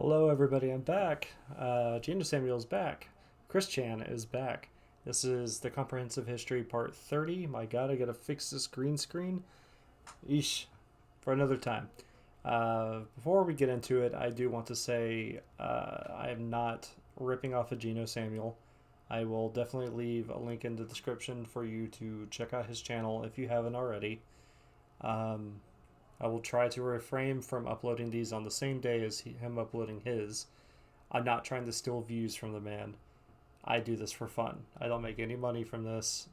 Hello, everybody. I'm back. Gina Samuel's back. Chris Chan is back. This is the Comprehensive History Part 30. My God, I gotta fix this green screen. Eesh. For another time. Before we get into it, I do want to say I am not ripping off of Gino Samuel. I will definitely leave a link in the description for you to check out his channel if you haven't already. I will try to refrain from uploading these on the same day as him uploading his. I'm not trying to steal views from the man. I do this for fun. I don't make any money from this.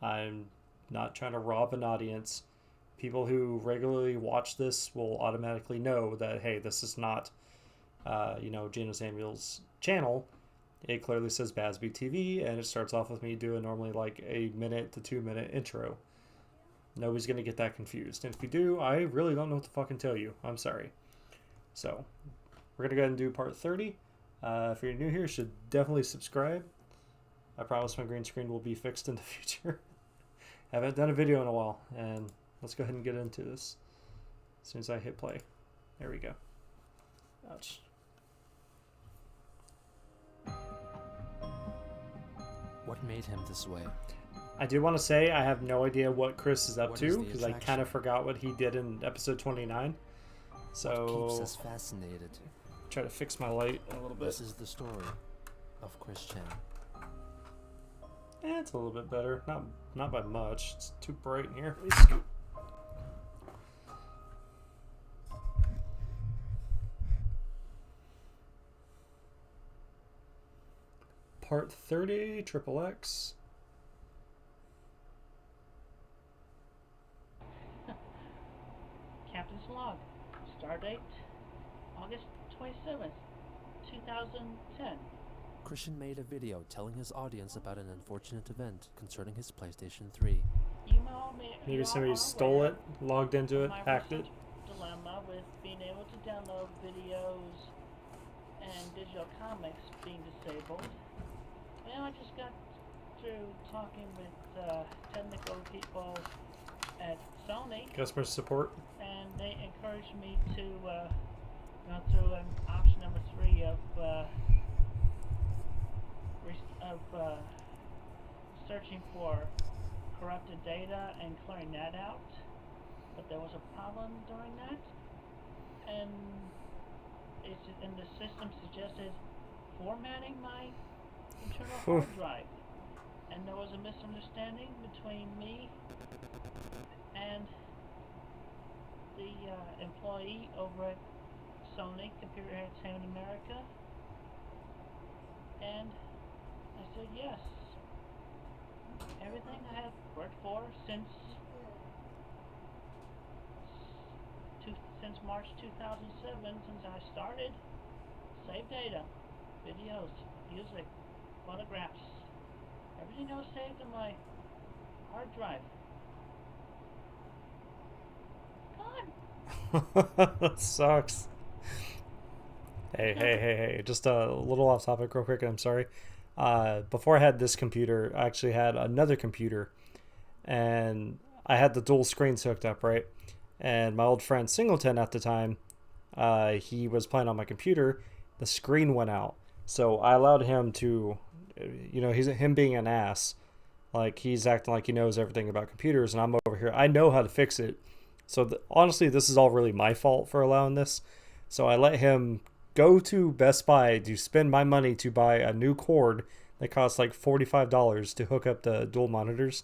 I'm not trying to rob an audience. People who regularly watch this will automatically know that, hey, this is not, Gino Samuel's channel. It clearly says BazzbeTV, and it starts off with me doing normally like a minute to 2 minute intro. Nobody's going to get that confused. And if you do, I really don't know what to fucking tell you. I'm sorry. So, we're going to go ahead and do part 30. If you're new here, you should definitely subscribe. I promise my green screen will be fixed in the future. I haven't done a video in a while. And let's go ahead and get into this. As soon as I hit play. There we go. Ouch. What made him this way? I do want to say I have no idea what Chris is up What to is the because I attraction? kind of forgot what he did in episode 29. What So keeps us fascinated? try to fix my light a little bit. This is the story of Chris Chan. It's a little bit better. Not by much. It's too bright in here. Let me scoot. Part 30, Triple X. Captain's log. Stardate August 27th, 2010. Christian made a video telling his audience about an unfortunate event concerning his PlayStation 3. Maybe somebody stole it, logged into it, hacked it. Dilemma with being able to download videos and digital comics being disabled. Well, I just got through talking with technical people at Sony, Customer support. and they encouraged me to go through an option number 3 of searching for corrupted data and clearing that out. But there was a problem during that, and the system suggested formatting my internal hard drive, and there was a misunderstanding between me and the employee over at Sony Computer Entertainment America, and I said yes. Everything I have worked for since March 2007, since I started, save data, videos, music, photographs, everything that was saved in my hard drive. Gone. That sucks. Hey. Just a little off topic real quick, I'm sorry. Before I had this computer, I actually had another computer. And I had the dual screens hooked up, right? And my old friend Singleton at the time, he was playing on my computer. The screen went out. So I allowed him to, him being an ass. Like, he's acting like he knows everything about computers. And I'm over here. I know how to fix it. So honestly, this is all really my fault for allowing this. So I let him go to Best Buy to spend my money to buy a new cord that costs like $45 to hook up the dual monitors.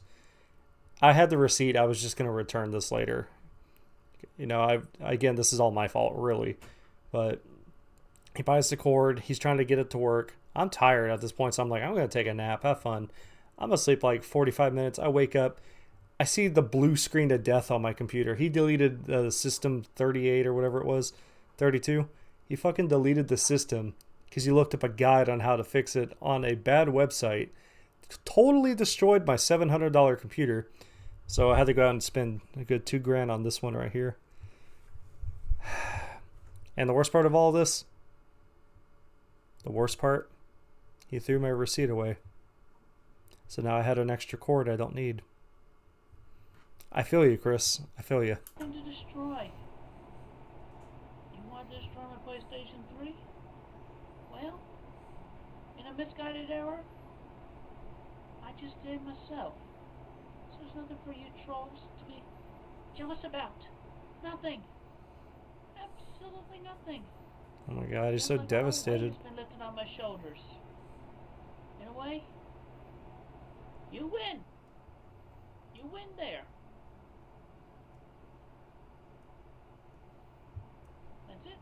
I had the receipt. I was just going to return this later. Again, this is all my fault, really. But he buys the cord. He's trying to get it to work. I'm tired at this point, so I'm like, I'm going to take a nap. Have fun. I'm going to sleep like 45 minutes. I wake up. I see the blue screen of death on my computer. He deleted the system 38 or whatever it was, 32. He fucking deleted the system because he looked up a guide on how to fix it on a bad website. Totally destroyed my $700 computer. So I had to go out and spend a good $2,000 on this one right here. And the worst part of all this, he threw my receipt away. So now I had an extra cord I don't need. I feel you, Chris. I feel you. To destroy. You want to destroy my PlayStation PlayStation 3? Well, in a misguided error, I just did it myself. So there's nothing for you trolls to be jealous about. Nothing. Absolutely nothing. Oh my god, he's so Seems like a whole devastated. weight's been lifted on my shoulders. In a way, you win. You win there. That's it.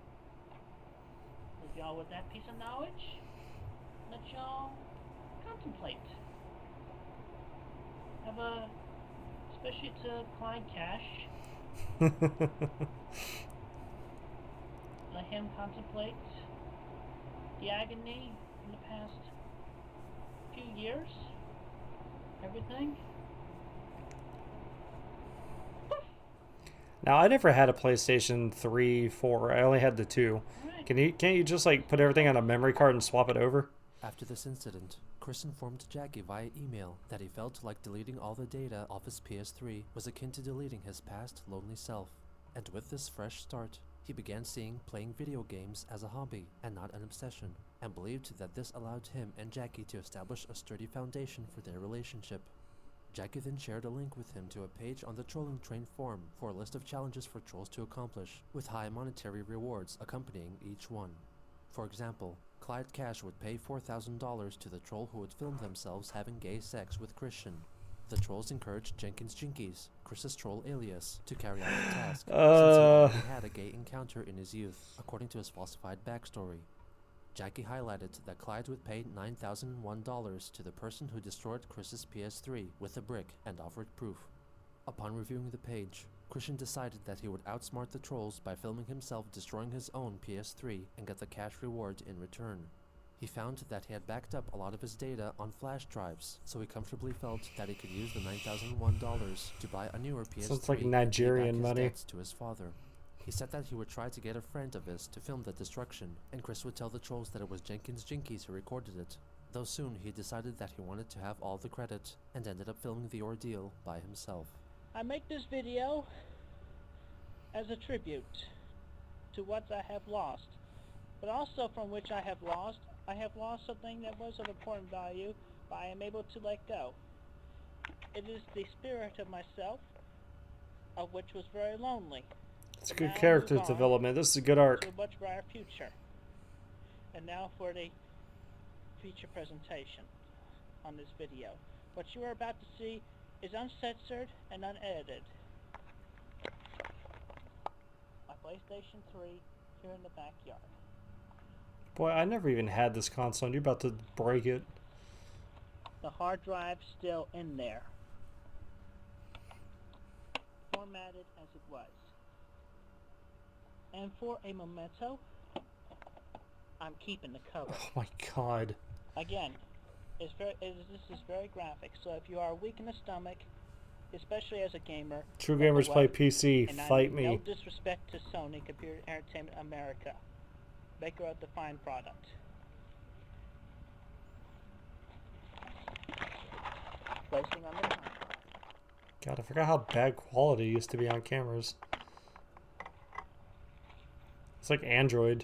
Leave y'all with that piece of knowledge. Let y'all contemplate. Have a, especially to Clyde Cash, let him contemplate the agony in the past few years. Everything. Now, I never had a PlayStation 3, 4. I only had the 2. Alright. Can't you just like put everything on a memory card and swap it over? After this incident, Chris informed Jackie via email that he felt like deleting all the data off his PS3 was akin to deleting his past lonely self. And with this fresh start, he began seeing playing video games as a hobby and not an obsession, and believed that this allowed him and Jackie to establish a sturdy foundation for their relationship. Jackie then shared a link with him to a page on the Trolling Train forum for a list of challenges for trolls to accomplish, with high monetary rewards accompanying each one. For example, Clyde Cash would pay $4,000 to the troll who would film themselves having gay sex with Christian. The trolls encouraged Jenkins Jinkies, Chris's troll alias, to carry out the task, since he already had a gay encounter in his youth, according to his falsified backstory. Jackie highlighted that Clyde would pay $9,001 to the person who destroyed Chris's PS3 with a brick and offered proof. Upon reviewing the page, Christian decided that he would outsmart the trolls by filming himself destroying his own PS3 and get the cash reward in return. He found that he had backed up a lot of his data on flash drives, so he comfortably felt that he could use the $9,001 to buy a newer PS3 Sounds like and Nigerian pay back his money. debts to his father. He said that he would try to get a friend of his to film the destruction, and Chris would tell the trolls that it was Jenkins Jinkies who recorded it, though soon he decided that he wanted to have all the credit, and ended up filming the ordeal by himself. I make this video as a tribute to what I have lost, but also from which I have lost something that was of important value, but I am able to let go. It is the spirit of myself, of which was very lonely. It's But good now I character move on development. This is a good arc. to a much brighter future. And now for the feature presentation on this video. What you are about to see is uncensored and unedited. My PlayStation 3 here in the backyard. Boy, I never even had this console, and you're about to break it. The hard drive still in there, formatted as it was. And for a memento, I'm keeping the cover. Oh my god. Again, this is very graphic, so if you are weak in the stomach, especially as a gamer, True look gamers play away. PC. And Fight I mean, no me. disrespect to Sony Computer Entertainment America, maker of the fine product. Placing on the monitor. God, I forgot how bad quality used to be on cameras. It's like Android.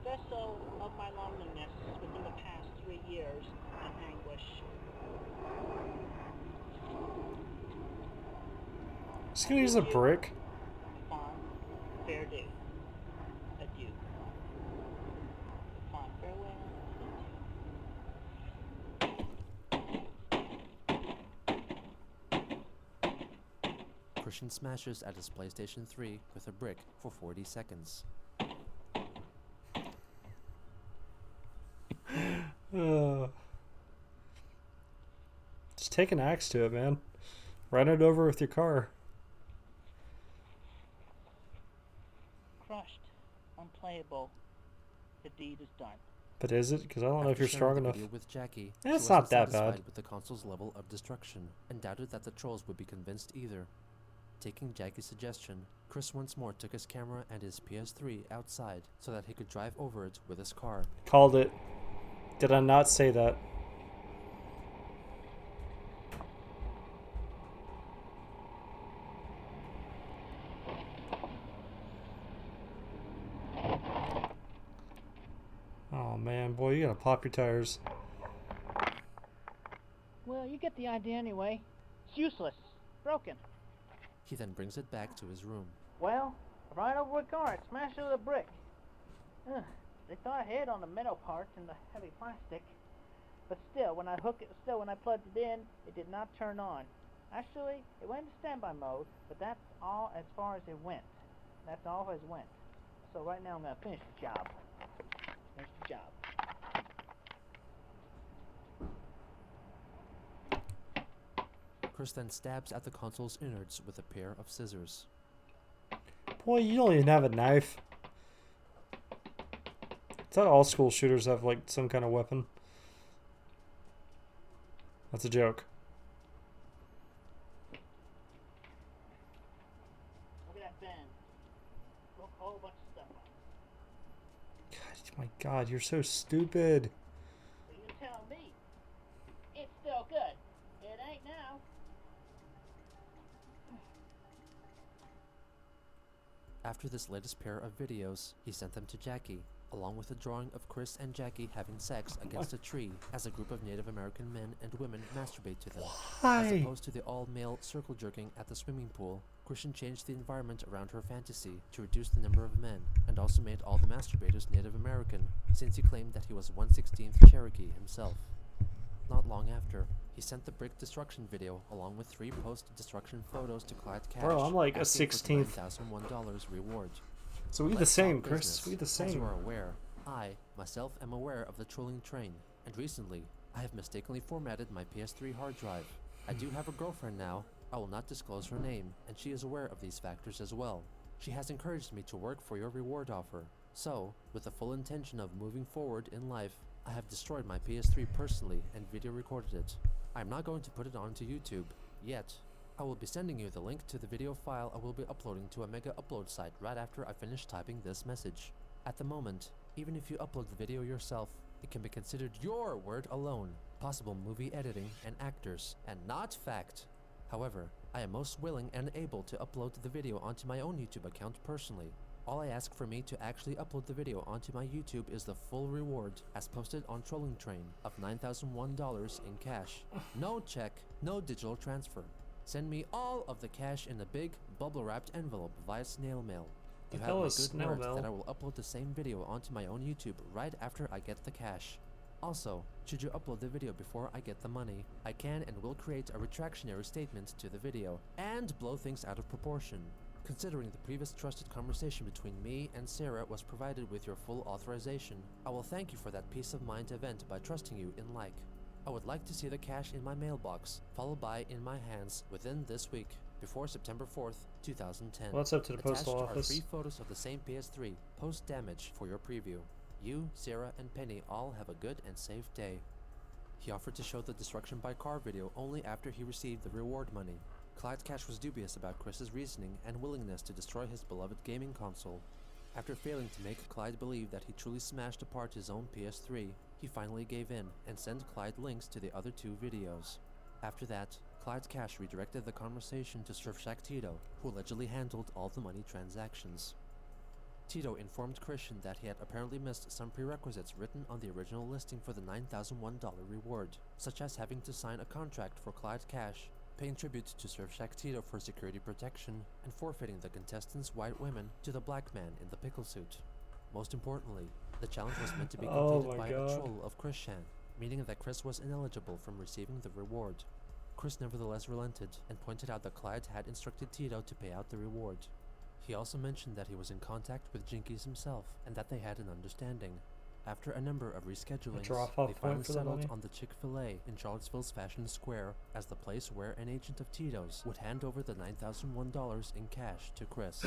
Vessel of my loneliness within the past 3 years and anguish. Just gonna use a brick. Fond farewell. Adieu. Fond farewell. Christian smashes at his PlayStation 3 with a brick for 40 seconds. Just take an axe to it, man. Run it over with your car. Crushed. Unplayable. The deed is done. But is it? Because I don't know if After you're strong sharing the enough. video with Jackie, Eh, she it's not wasn't that satisfied bad. with the console's level of destruction and doubted that the trolls would be convinced either. Taking Jackie's suggestion, Chris once more took his camera and his PS3 outside so that he could drive over it with his car. Called it. Did I not say that? Man, boy, you're gonna pop your tires. Well, you get the idea anyway. It's useless. Broken. He then brings it back to his room. Well, right over a car, it smashed into the brick. They thought I hit on the metal parts and the heavy plastic. But still, when I plugged it in, it did not turn on. Actually, it went into standby mode, but that's all as far as it went. That's all it went. So right now I'm gonna finish the job. Finish the job. Chris then stabs at the console's innards with a pair of scissors. Boy, you don't even have a knife. I thought all school shooters have, like, some kind of weapon. That's a joke. Look at that bend. Look, a whole bunch of stuff on it. God, my God, you're so stupid. So you tell me, it's still good. It ain't now. After this latest pair of videos, he sent them to Jackie, along with a drawing of Chris and Jackie having sex against a tree as a group of Native American men and women masturbate to them. Why? As opposed to the all-male circle jerking at the swimming pool, Christian changed the environment around her fantasy to reduce the number of men, and also made all the masturbators Native American, since he claimed that he was 1/16th Cherokee himself. Not long after, he sent the brick destruction video along with 3 post-destruction photos to Clyde Cash. Bro, I'm like a asking for the 16th. $9,001 reward. So we the Let's same, talk Chris. business. We the As same. you are aware, I, myself, am aware of the trolling train, and recently, I have mistakenly formatted my PS3 hard drive. I do have a girlfriend now. I will not disclose her name, and she is aware of these factors as well. She has encouraged me to work for your reward offer. So, with the full intention of moving forward in life, I have destroyed my PS3 personally and video recorded it. I am not going to put it onto YouTube, yet. I will be sending you the link to the video file I will be uploading to a mega upload site right after I finish typing this message. At the moment, even if you upload the video yourself, it can be considered your word alone, possible movie editing and actors, and not fact. However, I am most willing and able to upload the video onto my own YouTube account personally. All I ask for me to actually upload the video onto my YouTube is the full reward, as posted on Trolling Train, of $9,001 in cash. No check, no digital transfer. Send me all of the cash in a big, bubble-wrapped envelope via snail mail. You The have hell my is good snail word mail? that I will upload the same video onto my own YouTube right after I get the cash. Also, should you upload the video before I get the money, I can and will create a retractionary statement to the video and blow things out of proportion. Considering the previous trusted conversation between me and Sarah was provided with your full authorization, I will thank you for that peace of mind event by trusting you in like. I would like to see the cash in my mailbox, followed by in my hands within this week, before September 4th, 2010. Well, that's up to the Attached postal are office. 3 photos of the same PS3, post-damage for your preview. You, Sarah, and Penny all have a good and safe day. He offered to show the destruction by car video only after he received the reward money. Clyde Cash was dubious about Chris's reasoning and willingness to destroy his beloved gaming console. After failing to make Clyde believe that he truly smashed apart his own PS3, he finally gave in and sent Clyde links to the other 2 videos. After that, Clyde Cash redirected the conversation to Surfshack Tito, who allegedly handled all the money transactions. Tito informed Christian that he had apparently missed some prerequisites written on the original listing for the $9,001 reward, such as having to sign a contract for Clyde Cash, paying tribute to Surfshack Tito for security protection, and forfeiting the contestants' white women to the black man in the pickle suit. Most importantly, the challenge was meant to be completed by a troll of Christian, meaning that Chris was ineligible from receiving the reward. Chris nevertheless relented and pointed out that Clyde had instructed Tito to pay out the reward. He also mentioned that he was in contact with Jinkies himself and that they had an understanding. After a number of reschedulings, they finally settled on the Chick-fil-A in Charlottesville's Fashion Square as the place where an agent of Tito's would hand over the $9,001 in cash to Chris.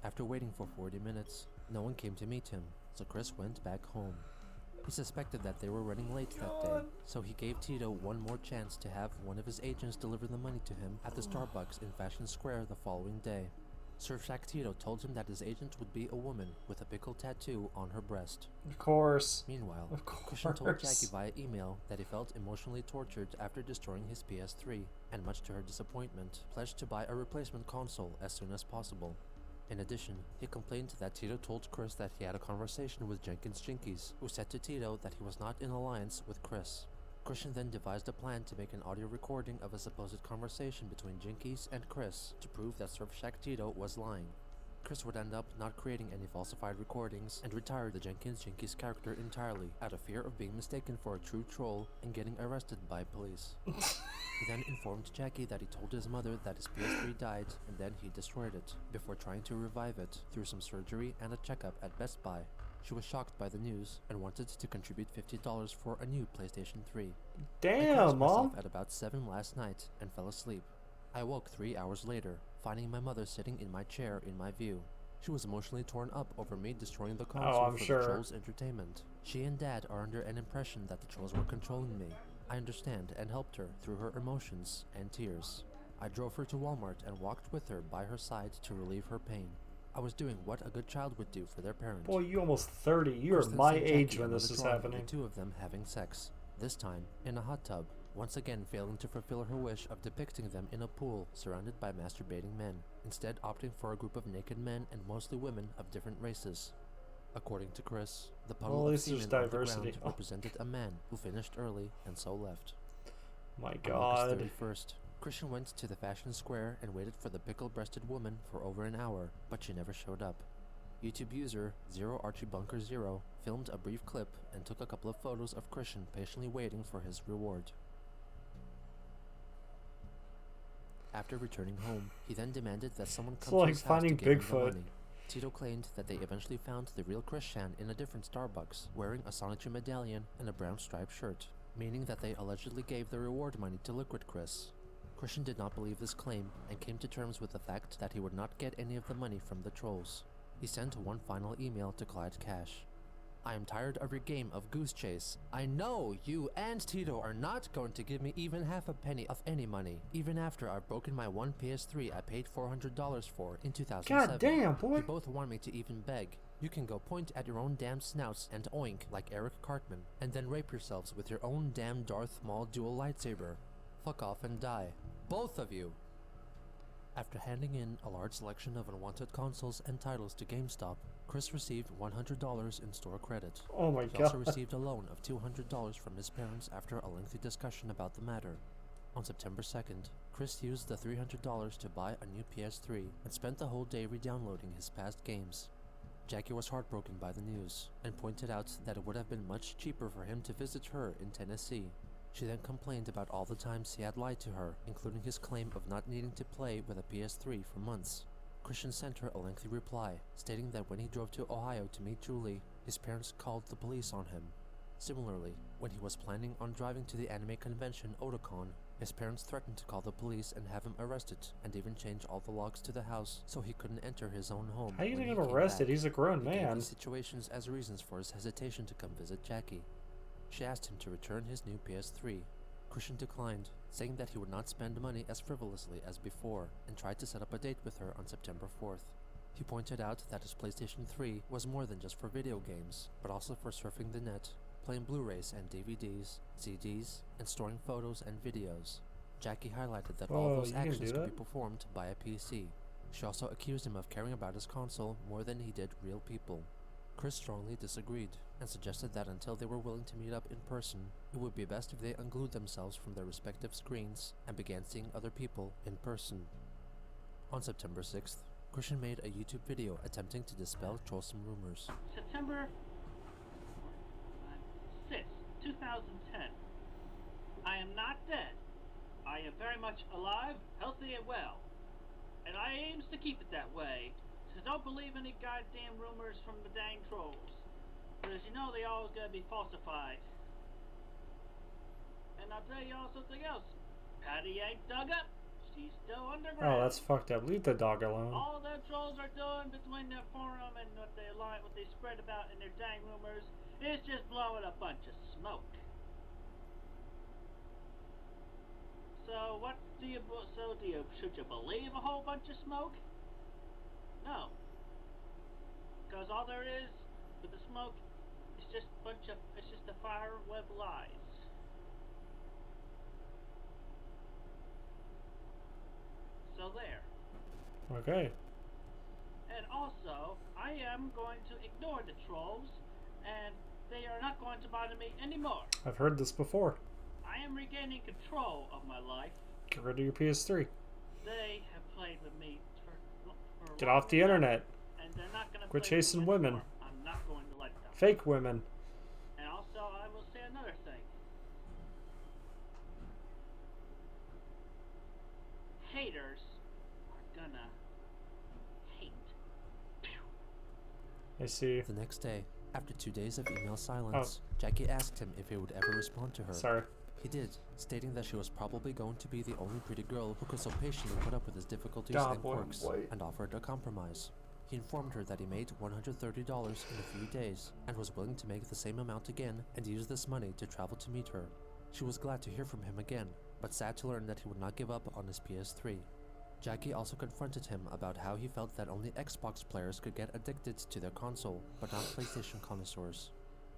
After waiting for 40 minutes, no one came to meet him, so Chris went back home. He suspected that they were running late that day, so he gave Tito one more chance to have one of his agents deliver the money to him at the Starbucks in Fashion Square the following day. Surfshack Tito told him that his agent would be a woman with a pickle tattoo on her breast. Of course. Meanwhile, Of course. Christian told Jackie via email that he felt emotionally tortured after destroying his PS3, and much to her disappointment, pledged to buy a replacement console as soon as possible. In addition, he complained that Tito told Chris that he had a conversation with Jenkins Jinkies, who said to Tito that he was not in alliance with Chris. Christian then devised a plan to make an audio recording of a supposed conversation between Jinkies and Chris to prove that Surfshack Tito was lying. Chris would end up not creating any falsified recordings and retire the Jenkins Jinkies character entirely out of fear of being mistaken for a true troll and getting arrested by police. He then informed Jackie that he told his mother that his PS3 died and then he destroyed it, before trying to revive it through some surgery and a checkup at Best Buy. She was shocked by the news and wanted to contribute $50 for a new PlayStation 3. Damn, I closed Mom! myself at about 7 last night and fell asleep. I woke 3 hours later, finding my mother sitting in my chair in my view. She was emotionally torn up over me destroying the console I'm for sure. the trolls' entertainment. She and Dad are under an impression that the trolls were controlling me. I understand and helped her through her emotions and tears. I drove her to Walmart and walked with her by her side to relieve her pain. I was doing what a good child would do for their parent. Boy, you almost 30. You're Chris then my sent age Jackie when this another is drawing of happening. The two of them having sex, this time in a hot tub, once again failing to fulfill her wish of depicting them in a pool surrounded by masturbating men, instead opting for a group of naked men and mostly women of different races. According to Chris, the Well, puddle at of least there's semen on the diversity. ground represented a man who finished early and so left. My On August God. 31st, Christian went to the fashion square and waited for the pickle-breasted woman for over an hour, but she never showed up. YouTube user 0ArchieBunker0 filmed a brief clip and took a couple of photos of Christian patiently waiting for his reward. After returning home, he then demanded that someone come to like his house to finding give him the Bigfoot. money. Tito claimed that they eventually found the real Christian in a different Starbucks, wearing a Sonichu medallion and a brown striped shirt, meaning that they allegedly gave the reward money to Liquid Chris. Christian did not believe this claim and came to terms with the fact that he would not get any of the money from the trolls. He sent one final email to Clyde Cash. I am tired of your game of Goose Chase. I know you and Tito are not going to give me even half a penny of any money, even after I've broken my one PS3 I paid $400 for in 2007. God damn, boy. You both want me to even beg. You can go point at your own damn snouts and oink like Eric Cartman, and then rape yourselves with your own damn Darth Maul dual lightsaber. Fuck off and die. Both of you! After handing in a large selection of unwanted consoles and titles to GameStop, Chris received $100 in store credit. Oh my He also God. received a loan of $200 from his parents after a lengthy discussion about the matter. On September 2nd, Chris used the $300 to buy a new PS3 and spent the whole day re-downloading his past games. Jackie was heartbroken by the news and pointed out that it would have been much cheaper for him to visit her in Tennessee. She then complained about all the times he had lied to her, including his claim of not needing to play with a PS3 for months. Christian sent her a lengthy reply, stating that when he drove to Ohio to meet Julie, his parents called the police on him. Similarly, when he was planning on driving to the anime convention Otakon, his parents threatened to call the police and have him arrested, and even change all the locks to the house so he couldn't enter his own home. How you when gonna he get him came arrested? back. He's a grown He gave man. these situations as reasons for his hesitation to come visit Jackie. She asked him to return his new PS3. Christian declined, saying that he would not spend money as frivolously as before, and tried to set up a date with her on September 4th. He pointed out that his PlayStation 3 was more than just for video games, but also for surfing the net, playing Blu-rays and DVDs, CDs, and storing photos and videos. Jackie highlighted that all Whoa, those you can actions do could be that? performed by a PC. She also accused him of caring about his console more than he did real people. Chris strongly disagreed, and suggested that until they were willing to meet up in person, it would be best if they unglued themselves from their respective screens and began seeing other people in person. On September 6th, Christian made a YouTube video attempting to dispel troublesome rumors. September 6th, 2010. I am not dead. I am very much alive, healthy, and well. And I aims to keep it that way. So don't believe any goddamn rumors from the dang trolls. Because you know they always gotta be falsified. And I'll tell you all something else. Patty ain't dug up. She's still underground. Oh, that's fucked up. Leave the dog alone. All the trolls are doing between their forum and what they spread about in their dang rumors is just blowing a bunch of smoke. So what do you should you believe a whole bunch of smoke? No. Because all there is with the smoke is just a fire web of lies. So there. Okay. And I am going to ignore the trolls, and they are not going to bother me anymore. I've heard this before. I am regaining control of my life. Get rid of your PS3. They have played with me for Get off the internet. and they're not going to Quit play with chasing me women. anymore. I'm not going to let them. Fake women. And also, I will say another thing. Haters are gonna hate. I see. The next day, after 2 days of email silence, Jackie asked him if he would ever respond to her. Sorry. He did, stating that she was probably going to be the only pretty girl who could so patiently put up with his difficulties God, and boy, quirks, boy. and offered a compromise. He informed her that he made $130 in a few days, and was willing to make the same amount again and use this money to travel to meet her. She was glad to hear from him again, but sad to learn that he would not give up on his PS3. Jackie also confronted him about how he felt that only Xbox players could get addicted to their console, but not PlayStation connoisseurs.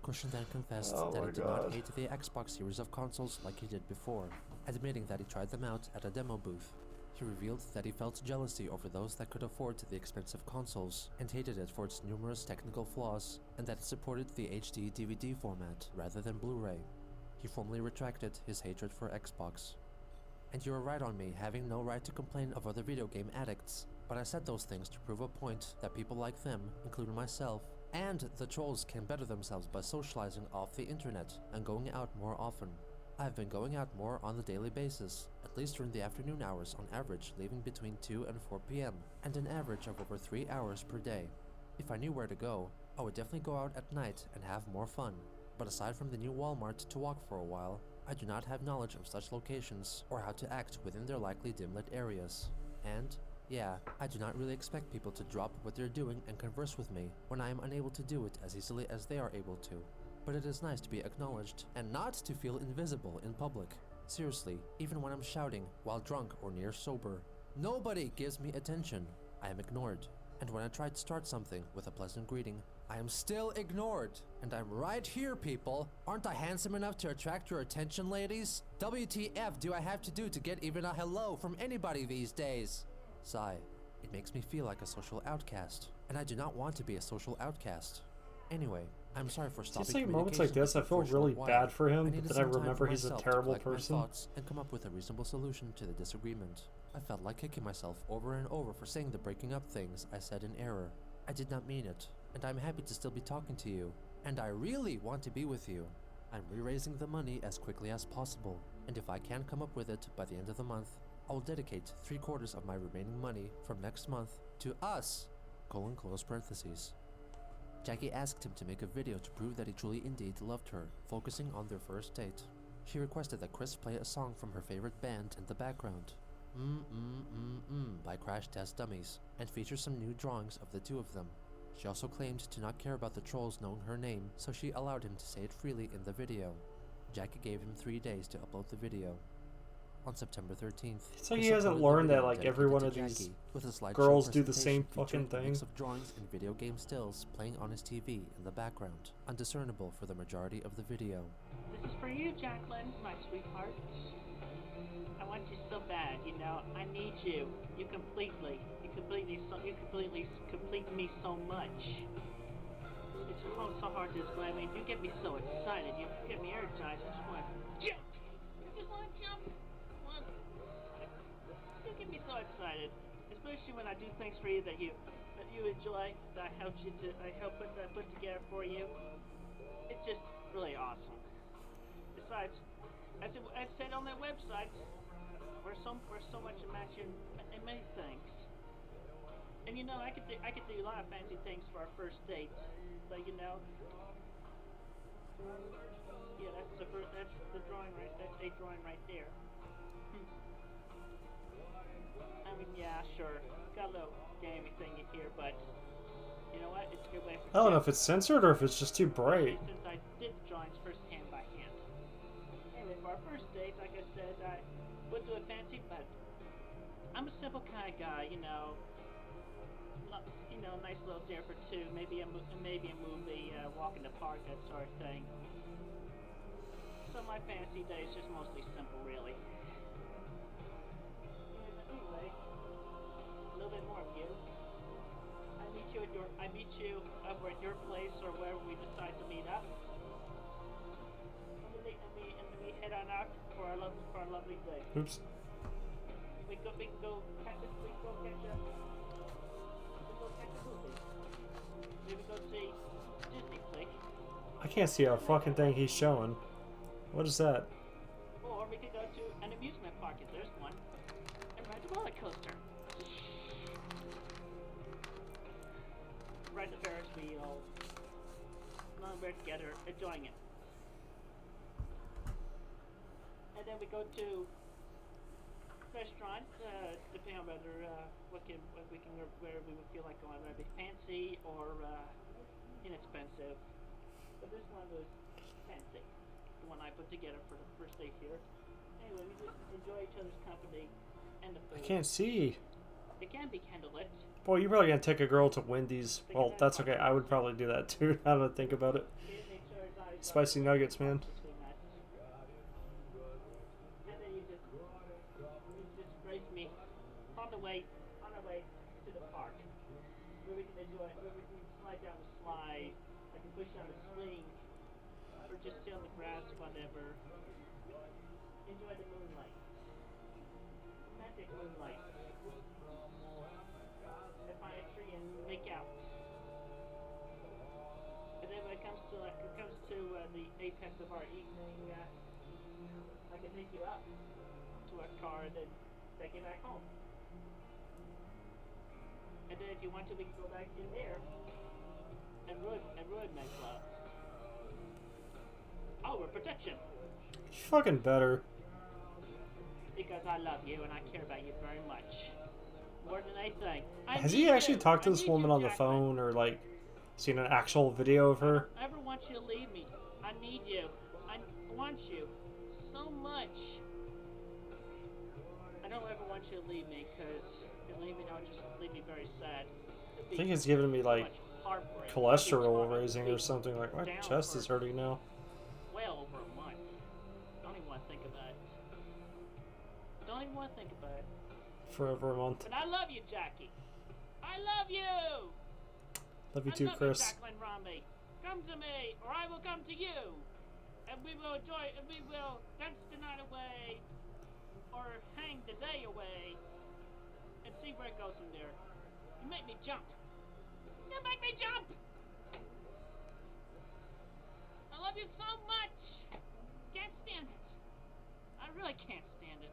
Christian then confessed Oh that my he did God. not hate the Xbox series of consoles like he did before, admitting that he tried them out at a demo booth. He revealed that he felt jealousy over those that could afford the expensive consoles, and hated it for its numerous technical flaws, and that it supported the HD DVD format rather than Blu-ray. He formally retracted his hatred for Xbox. And you were right on me having no right to complain of other video game addicts, but I said those things to prove a point that people like them, including myself, and the trolls can better themselves by socializing off the internet and going out more often. I've been going out more on a daily basis, at least during the afternoon hours on average, leaving between 2 and 4 p.m, and an average of over 3 hours per day. If I knew where to go, I would definitely go out at night and have more fun, but aside from the new Walmart to walk for a while, I do not have knowledge of such locations or how to act within their likely dim-lit areas. And yeah, I do not really expect people to drop what they're doing and converse with me when I am unable to do it as easily as they are able to. But it is nice to be acknowledged and not to feel invisible in public. Seriously, even when I'm shouting while drunk or near sober, nobody gives me attention. I am ignored. And when I try to start something with a pleasant greeting, I am still ignored. And I'm right here, people. Aren't I handsome enough to attract your attention, ladies? WTF do I have to do to get even a hello from anybody these days? Sigh. It makes me feel like a social outcast, and I do not want to be a social outcast. Anyway, I'm sorry for stopping. It's like moments like this, I feel really bad for him, but then I remember he's a terrible person. And come up with a reasonable solution to the disagreement. I felt like kicking myself over and over for saying the breaking up things I said in error. I did not mean it, and I'm happy to still be talking to you, and I really want to be with you. I'm re-raising the money as quickly as possible, and if I can come up with it by the end of the month, I will dedicate 3/4 of my remaining money from next month to us, close parentheses. Jackie asked him to make a video to prove that he truly indeed loved her, focusing on their first date. She requested that Chris play a song from her favorite band in the background, by Crash Test Dummies, and feature some new drawings of the two of them. She also claimed to not care about the trolls knowing her name, so she allowed him to say it freely in the video. Jackie gave him 3 days to upload the video. On September 13th, It's like he hasn't learned that like every one of these girls do the same fucking thing. Mix of drawings and video game stills playing on his TV in the background, undiscernible for the majority of the video. This is for you, Jacqueline, my sweetheart. I want you so bad, you know. I need you. You complete me so much. It's so hard to explain. I mean, you get me so excited. You get me energized. I just want to jump. I just want to jump. You get me so excited, especially when I do things for you that you enjoy. That I help put together for you. It's just really awesome. Besides, as I said on their website, we're so much a match in many things. And you know, I could do a lot of fancy things for our first date, but you know, yeah, that's the drawing right. That's a drawing right there. I mean, yeah, sure, got a little gamey thingy here, but you know what? It's a good way for. I don't know if it's censored or if it's just too bright. Since I did drawings first hand by hand. Anyway, for our first date, like I said, I would do it fancy, but I'm a simple kind of guy, you know. Nice little dinner for two, maybe a movie, walk in the park, that sort of thing. So my fancy day is just mostly simple, really. Anyway, a little bit more of you. I meet you park for our lovely day. Oops. We can go catch a movie. Maybe go see Disney flick. I can't see a fucking thing he's showing. What is that? Or we could go to an amusement park if there's one and ride the roller coaster. Ride the Ferris wheel. Long we're together, enjoying it. And then we go to restaurant, depending on whether where we would feel like going, whether it be fancy or inexpensive. But this one was fancy, the one I put together for the first day here. Anyway, we just enjoy each other's company and the food. I can't see. It can be candlelit. Boy, you're probably gonna take a girl to Wendy's. Well, that's okay. I would probably do that too. Now that I think about it. Spicy nuggets, man. And then you just race me on the way to the park, where we can enjoy, where we can slide down the slide. I can push down the swing, or just sit on the grass, whatever. Enjoy the moonlight, magic moonlight. And find a tree and make out. And then when it comes to the apex of our evening, I can take you up to a car and then take you back home. And then if you want to, we can go back in there and ruin make love. Oh, we're protection. You fucking better. Because I love you and I care about you very much. More than anything. Has he actually talked to this woman on the phone or like seen an actual video of her? I don't ever want you to leave me. I need you. I want you so much. I don't ever want you to leave me because if you leave me, don't just leave me very sad. I think it's giving me like cholesterol raising or something. Like my chest is hurting now. Well over a month. Don't even want to think about it. Don't even want to think about it. For over a month. But I love you, Jackie. I love you. Love you too, Chris. Jacqueline Romney. Come to me, or I will come to you, and we will enjoy. And we will dance the night away, or hang the day away, and see where it goes from there. You make me jump. You make me jump. I love you so much. Can't stand it. I really can't stand it.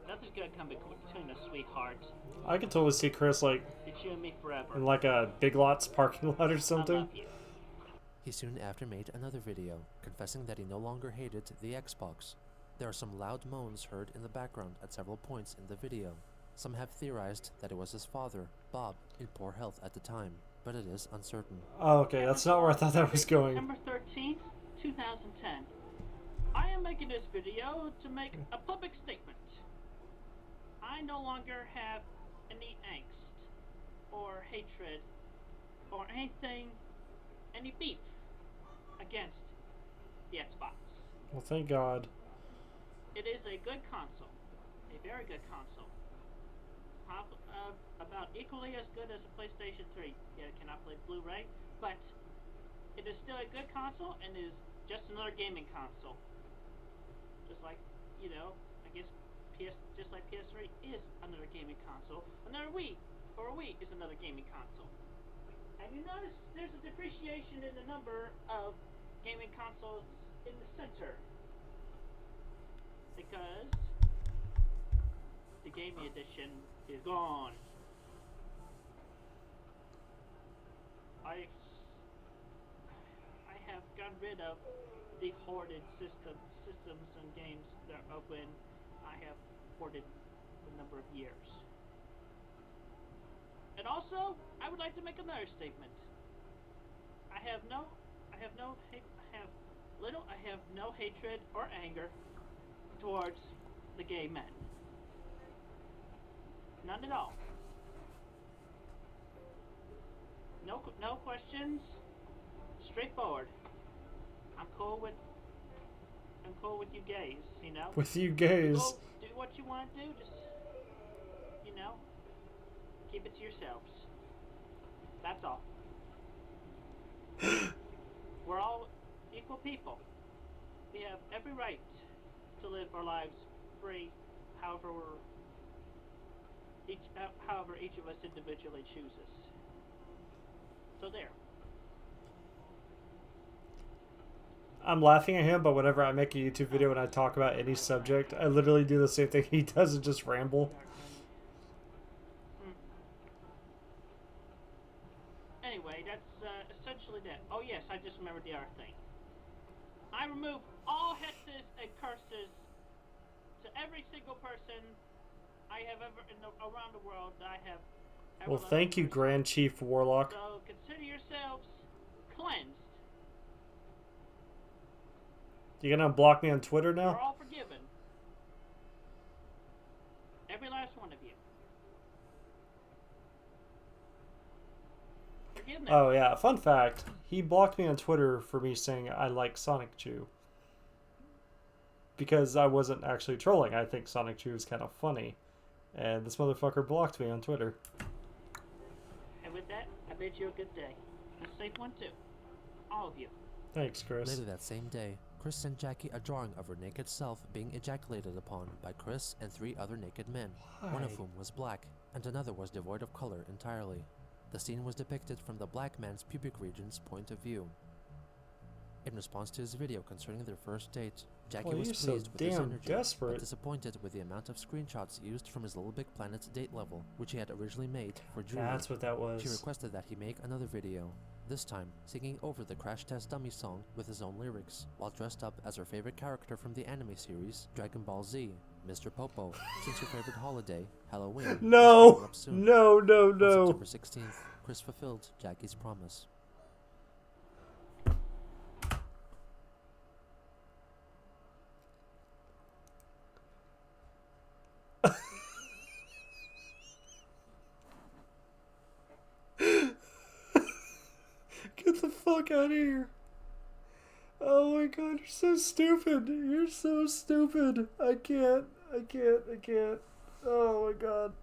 Nothing's gonna come between us, sweetheart. I could totally see Chris like It's you and me forever. in like a Big Lots parking lot or I something. love you. He soon after made another video, confessing that he no longer hated the Xbox. There are some loud moans heard in the background at several points in the video. Some have theorized that it was his father, Bob, in poor health at the time, but it is uncertain. Oh, okay, that's not where I thought that was going. September 13th, 2010. I am making this video to make a public statement. I no longer have any angst or hatred or anything, any beef against the Xbox. Well, thank God. It is a good console, a very good console. About equally as good as a PlayStation 3. Yeah, it cannot play Blu-ray, but it is still a good console and is just another gaming console. Just like, you know, I guess just like PS3 is another gaming console. Another Wii is another gaming console. And you notice there's a depreciation in the number of gaming consoles in the center. Because the gaming edition is gone. I have gotten rid of the hoarded systems and games that are open. I have hoarded a number of years. And also, I would like to make another statement. I have no hatred or anger towards the gay men. None at all. No questions. Straightforward. I'm cool with you gays, you know? With you gays. Go do what you want to do, just, you know, keep it to yourselves. That's all. equal people. We have every right to live our lives free, however each of us individually chooses. So there. I'm laughing at him, but whenever I make a YouTube video and I talk about any subject, I literally do the same thing he does and just ramble. Anyway, that's essentially that. Oh yes, I just remembered the other thing. I remove all hexes and curses to every single person I have ever around the world that I have ever. Well, thank you, Grand Chief Warlock. So consider yourselves cleansed. You gonna block me on Twitter You're now? all forgiven. Every last one of you. Forgiveness. Oh yeah, fun fact. He blocked me on Twitter for me saying I like Sonic Chew. Because I wasn't actually trolling. I think Sonic Chew is kind of funny. And this motherfucker blocked me on Twitter. And with that, I bid you a good day. And a safe one too. All of you. Thanks, Chris. Later that same day, Chris sent Jackie a drawing of her naked self being ejaculated upon by Chris and 3 other naked men, one of Why? whom was black, and another was devoid of color entirely. The scene was depicted from the black man's pubic region's point of view. In response to his video concerning their first date, Jackie Well, was you're so pleased with his damn energy, desperate. but disappointed with the amount of screenshots used from his Little Big Planet's date level, which he had originally made for Julie. That's what that She was. requested that he make another video, this time singing over the Crash Test Dummy song with his own lyrics, while dressed up as her favorite character from the anime series, Dragon Ball Z, Mr. Popo, since your favorite holiday, Halloween, is coming No! up soon. No, no, On no. September 16th, Chris fulfilled Jackie's promise. Get the fuck out of here. Oh my god, you're so stupid. You're so stupid. I can't. Oh my god.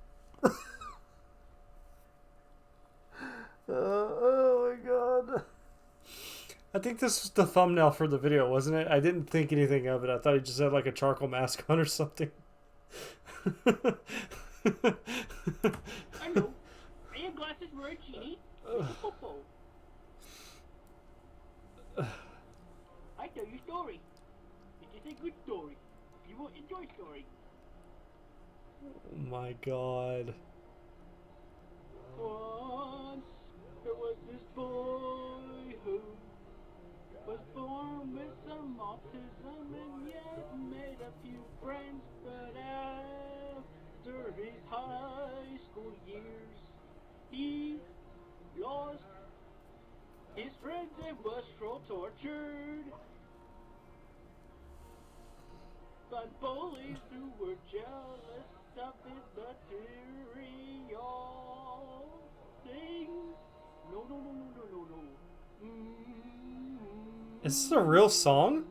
Oh my god. I think this was the thumbnail for the video, wasn't it? I didn't think anything of it. I thought he just had like a charcoal mask on or something. Hello. Are your glasses very cheap? Popo. I tell you a story. It is a good story. You will enjoy story. Oh my god. Once there was this boy who was born with some autism and yet made a few friends, but after his high school years, he lost his friends and was so tortured by bullies who were jealous of his material things. No. Is this a real song?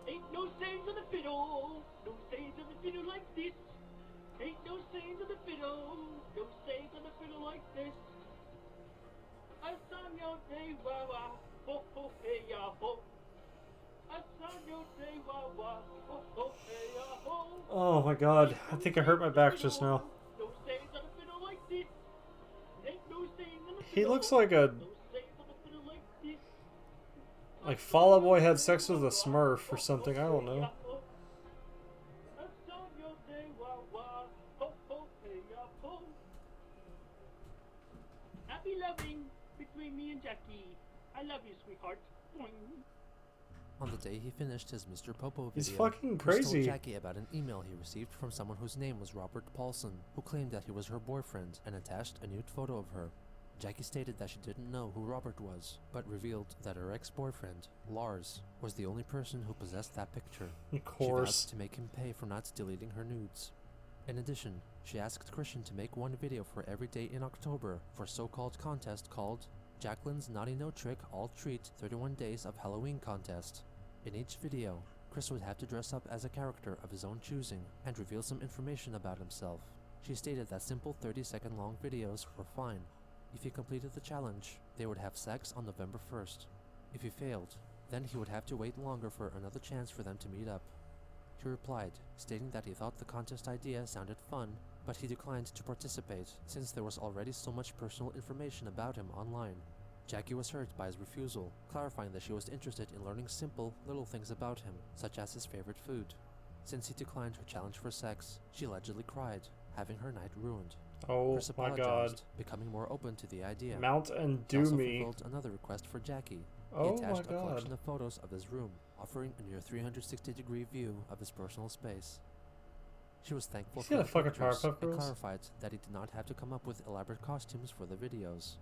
Ain't no sayings on the fiddle, no sayings on the fiddle like this. Ain't no sayings on the fiddle, no sayings on the fiddle like this. A song yo day wah wah, ho ho hey ya ho. A song yo day wah wah, ho ho hey ya ho. Oh my god. I think I hurt my back just now. No sayings on the fiddle like this. Ain't no sayings on the fiddle. He looks like a... No sayings on the fiddle like this. like Fall Out Boy had sex with a Smurf or something. I don't know. Happy loving between me and Jackie. I love you, sweetheart. Boing. On the day he finished his Mr. Popo video, He's fucking Chris crazy. told Jackie about an email he received from someone whose name was Robert Paulson, who claimed that he was her boyfriend and attached a nude photo of her. Jackie stated that she didn't know who Robert was, but revealed that her ex-boyfriend, Lars, was the only person who possessed that picture. Of She vowed course. to make him pay for not deleting her nudes. In addition, she asked Christian to make one video for every day in October for a so-called contest called Jacqueline's Naughty No Trick All Treat 31 Days of Halloween contest. In each video, Chris would have to dress up as a character of his own choosing and reveal some information about himself. She stated that simple 30-second long videos were fine. If he completed the challenge, they would have sex on November 1st. If he failed, then he would have to wait longer for another chance for them to meet up. He replied, stating that he thought the contest idea sounded fun, but he declined to participate since there was already so much personal information about him online. Jackie was hurt by his refusal, clarifying that she was interested in learning simple, little things about him, such as his favorite food. Since he declined her challenge for sex, she allegedly cried, having her night ruined. Oh Chris my apologized, god. becoming more open to the idea. Mount and He do also me. fulfilled another request for Jackie. He Oh my attached a god. collection of photos of his room, offering a near 360-degree view of his personal space. She was thankful He's for gonna the fuck a pictures Powerpuff and Girls? clarified that he did not have to come up with elaborate costumes for the videos.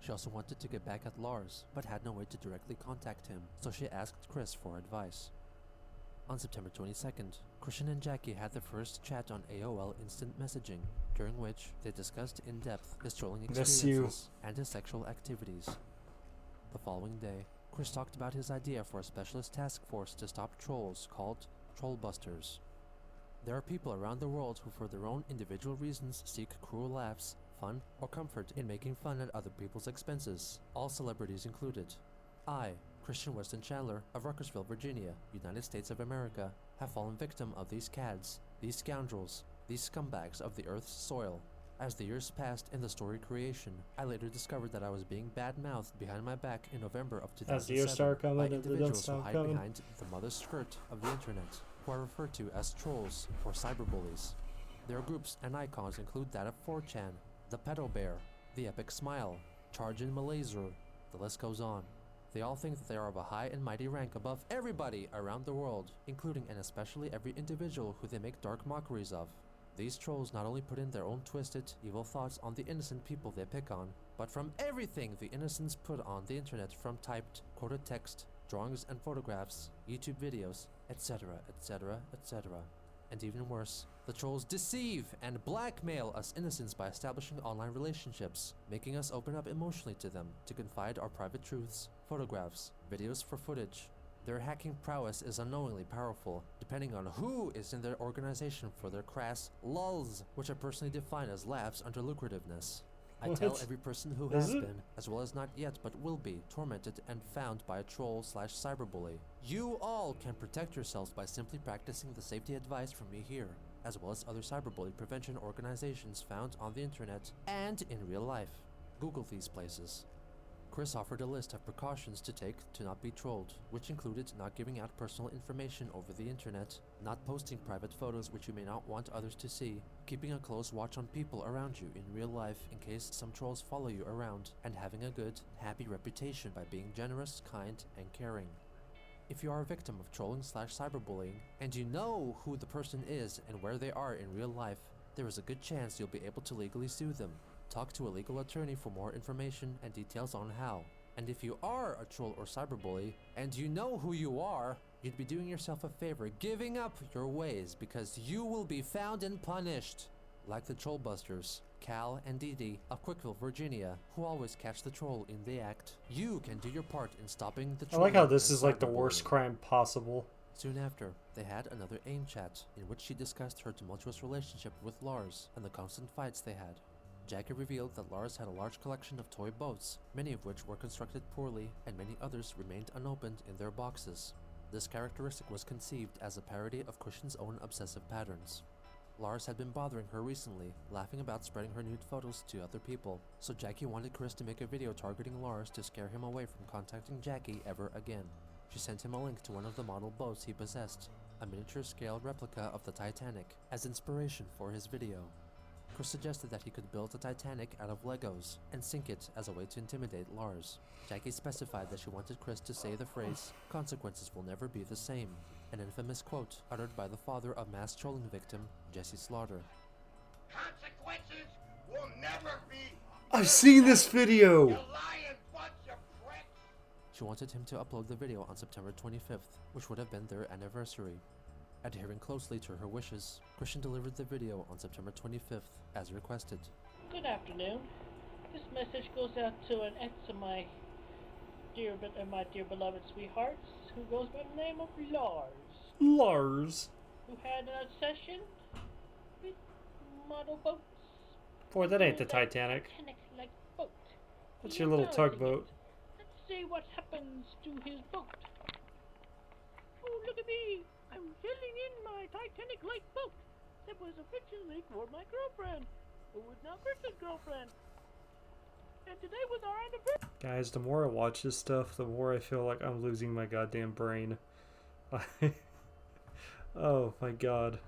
She also wanted to get back at Lars, but had no way to directly contact him, so she asked Chris for advice. On September 22nd, Christian and Jackie had their first chat on AOL Instant Messaging, during which they discussed in depth his trolling Miss you. experiences and his sexual activities. The following day, Chris talked about his idea for a specialist task force to stop trolls called Trollbusters. There are people around the world who for their own individual reasons seek cruel laughs, fun, or comfort in making fun at other people's expenses, all celebrities included. I, Christian Weston Chandler of Ruckersville, Virginia, United States of America, have fallen victim of these cads, these scoundrels, these scumbags of the Earth's soil. As the years passed in the story creation, I later discovered that I was being bad-mouthed behind my back in November of 2007 As the years start coming by and they don't individuals who stop hide coming. behind the mother skirt of the internet, who are referred to as trolls or cyberbullies. Their groups and icons include that of 4chan, the Pedo Bear, the Epic Smile, Chargin Malayzer, the list goes on. They all think that they are of a high and mighty rank above everybody around the world, including and especially every individual who they make dark mockeries of. These trolls not only put in their own twisted, evil thoughts on the innocent people they pick on, but from everything the innocents put on the internet, from typed, quoted text, drawings and photographs, YouTube videos, etc., etc., etc. And even worse, the trolls deceive and blackmail us innocents by establishing online relationships, making us open up emotionally to them, to confide our private truths, photographs, videos for footage. Their hacking prowess is unknowingly powerful, depending on who is in their organization for their crass lulz, which I personally define as laughs under lucrativeness. I tell What? every person who Is has it? been, as well as not yet but will be, tormented and found by a troll/cyberbully. You all can protect yourselves by simply practicing the safety advice from me here, as well as other cyberbully prevention organizations found on the internet and in real life. Google these places. Chris offered a list of precautions to take to not be trolled, which included not giving out personal information over the internet, not posting private photos which you may not want others to see, keeping a close watch on people around you in real life in case some trolls follow you around, and having a good, happy reputation by being generous, kind, and caring. If you are a victim of trolling/cyberbullying, and you know who the person is and where they are in real life, there is a good chance you'll be able to legally sue them. Talk to a legal attorney for more information and details on how. And if you are a troll or cyberbully, and you know who you are, you'd be doing yourself a favor giving up your ways, because you will be found and punished. Like the Trollbusters, Cal and Dee Dee of Quickville, Virginia, who always catch the troll in the act. You can do your part in stopping the I troll. like how this is like the worst crime possible. Soon after, they had another AIM chat, in which she discussed her tumultuous relationship with Lars and the constant fights they had. Jackie revealed that Lars had a large collection of toy boats, many of which were constructed poorly and many others remained unopened in their boxes. This characteristic was conceived as a parody of Christian's own obsessive patterns. Lars had been bothering her recently, laughing about spreading her nude photos to other people, so Jackie wanted Chris to make a video targeting Lars to scare him away from contacting Jackie ever again. She sent him a link to one of the model boats he possessed, a miniature-scale replica of the Titanic, as inspiration for his video. Chris suggested that he could build the Titanic out of Legos and sink it as a way to intimidate Lars. Jackie specified that she wanted Chris to say the phrase, "Consequences will never be the same," an infamous quote uttered by the father of mass trolling victim Jesse Slaughter. Consequences will never be. I've seen this video! You lying bunch of pricks. She wanted him to upload the video on September 25th, which would have been their anniversary. Adhering closely to her wishes, Christian delivered the video on September 25th, as requested. Good afternoon. This message goes out to an ex of my dear beloved sweethearts who goes by the name of Lars, Lars. who had an obsession with model boats. Boy, that ain't the Titanic. Titanic-like boat. That's He your little embarrassing tugboat. it. Let's see what happens to his boat. Oh, look at me! I'm sailing in my Titanic-like boat. That was originally for my girlfriend, who is now Chris's girlfriend. And today was our anniversary. Guys, the more I watch this stuff, the more I feel like I'm losing my goddamn brain. Oh my god.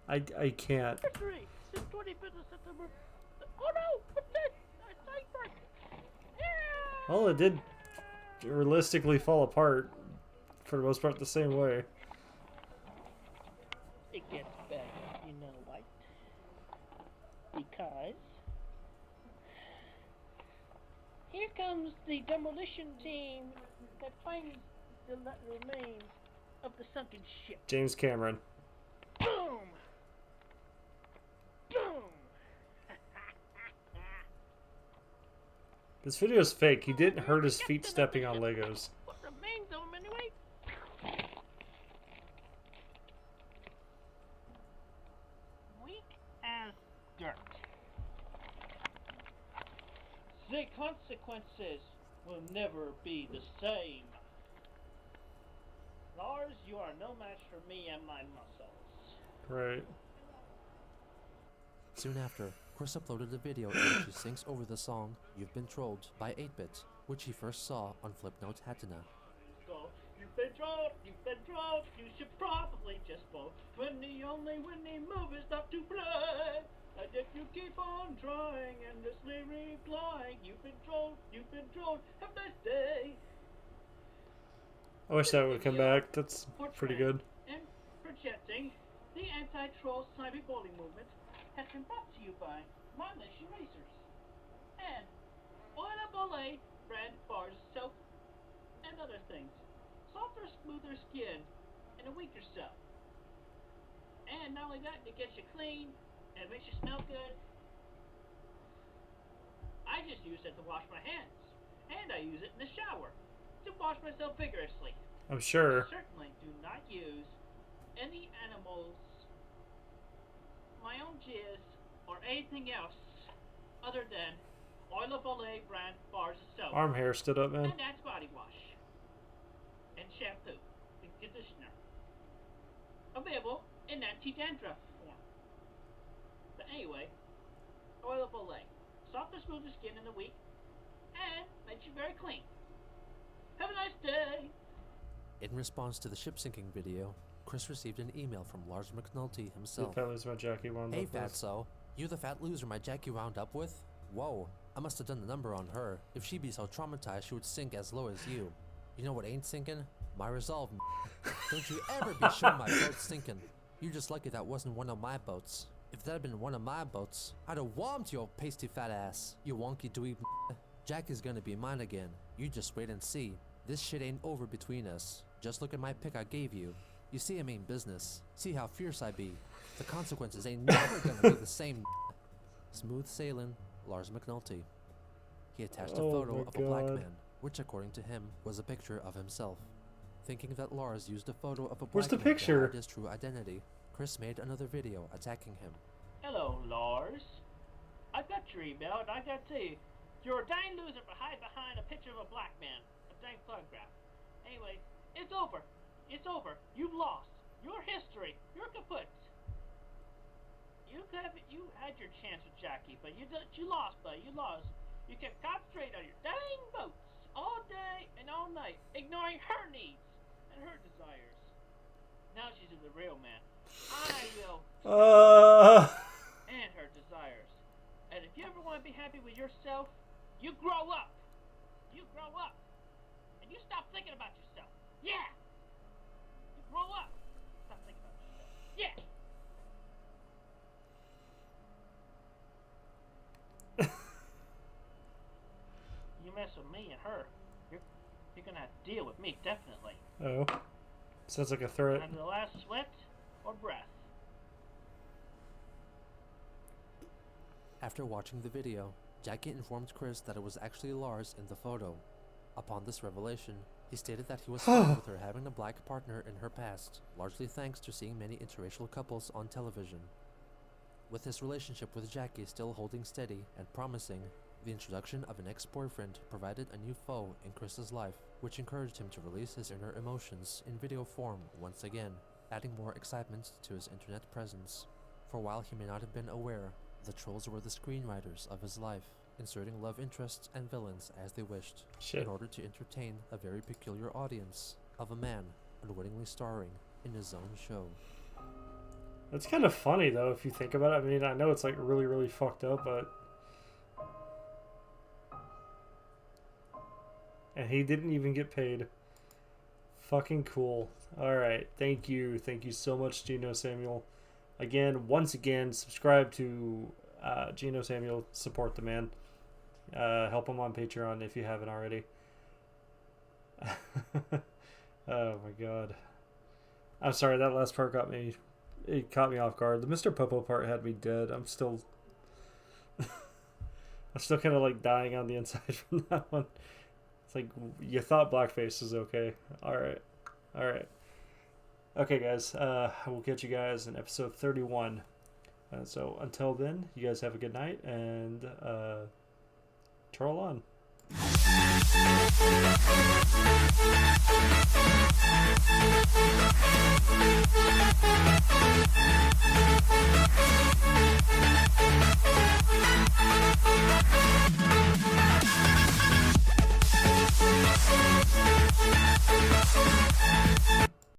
I can't. Since 25th of September. Oh no! What's this? A sideburn! Yeah! Well, it did realistically fall apart for the most part the same way. It gets better, you know why? Because here comes the demolition team that finds the remains of the sunken ship. James Cameron. Boom! Boom! This video is fake. He didn't hurt his feet stepping on Legos. What remains of him anyway? Weak as dirt. The consequences will never be the same. Lars, you are no match for me and my muscles. Right. Soon after, Chris uploaded a video in which he sings over the song You've Been Trolled by 8-Bit, which he first saw on Flipnote Hatina. So, you've been trolled, you should probably just vote when the only winning move is not to play. And if you keep on trying, endlessly replying, you've been trolled, have a nice day. I wish that would come back. That's pretty good. And projecting, the anti-troll cyberbullying movement has been brought to you by Mindless Erasers and Oil of Olay brand bars soap and other things. Softer, smoother skin in a week or so. And not only that, it gets you clean and it makes you smell good. I just use it to wash my hands, and I use it in the shower to wash myself vigorously. I'm sure. Certainly do not use any animals, my own jizz, or anything else other than Oil of Olay brand bars of soap. Arm hair stood up, man. And that's body wash. And shampoo. And conditioner. Available in anti-dandruff form. But anyway, Oil of Olay. Softer, smoother skin in a week. And makes you very clean. Have a nice day! In response to the ship sinking video, Chris received an email from Lars McNulty himself. That was my Jackie wound Hey up with. fatso, you the fat loser my Jackie wound up with? Whoa, I must have done the number on her. If she'd be so traumatized she would sink as low as you. You know what ain't sinking? My resolve. Don't you ever be sure my boat's sinking. You're just lucky that wasn't one of my boats. If that had been one of my boats, I'd have whomped your pasty fat ass, you wonky dweeb. Jackie's gonna be mine again. You just wait and see. This shit ain't over between us. Just look at my pic I gave you. You see I mean business. See how fierce I be. The consequences ain't never gonna be the same. Smooth sailing, Lars McNulty. He attached a photo of a black man, which according to him was a picture of himself. Thinking that Lars used a photo of a Where's black the man picture? to hide his true identity, Chris made another video attacking him. Hello, Lars. I got your email, and I got to tell you, you're a dang loser for hiding behind a picture of a black man. A dang photograph. Anyway, it's over. It's over. You've lost. Your history. You're kaput. You had your chance with Jackie, but you lost, buddy. You lost. You kept concentrating on your dang boats all day and all night, ignoring her needs and her desires. Now she's the real man. I will. And her desires. And if you ever want to be happy with yourself, you grow up. You grow up. And you stop thinking about yourself. Yeah. You grow up. Stop thinking about yourself. Yeah. You mess with me and her, you're gonna have to deal with me, definitely. Oh. Sounds like a threat. Under the last sweat or breath. After watching the video, Jackie informed Chris that it was actually Lars in the photo. Upon this revelation, he stated that he was fine with her having a black partner in her past, largely thanks to seeing many interracial couples on television. With his relationship with Jackie still holding steady and promising, the introduction of an ex-boyfriend provided a new foe in Chris's life, which encouraged him to release his inner emotions in video form once again, adding more excitement to his internet presence. For while he may not have been aware, the trolls were the screenwriters of his life, inserting love interests and villains as they wished, in order to entertain a very peculiar audience of a man unwittingly starring in his own show. That's kind of funny, though, if you think about it. I mean, I know it's like really, really fucked up, but... And he didn't even get paid. Fucking cool. Alright, thank you. Thank you so much, Gino Samuel. Again, once again, subscribe to Gino Samuel. Support the man. Help him on Patreon if you haven't already. Oh my god. I'm sorry, that last part got me... It caught me off guard. The Mr. Popo part had me dead. I'm still... I'm still kind of like dying on the inside from that one. It's like, you thought blackface is okay. Alright. Alright. Okay, guys. I will catch you guys in episode 31. So until then, you guys have a good night, and troll on.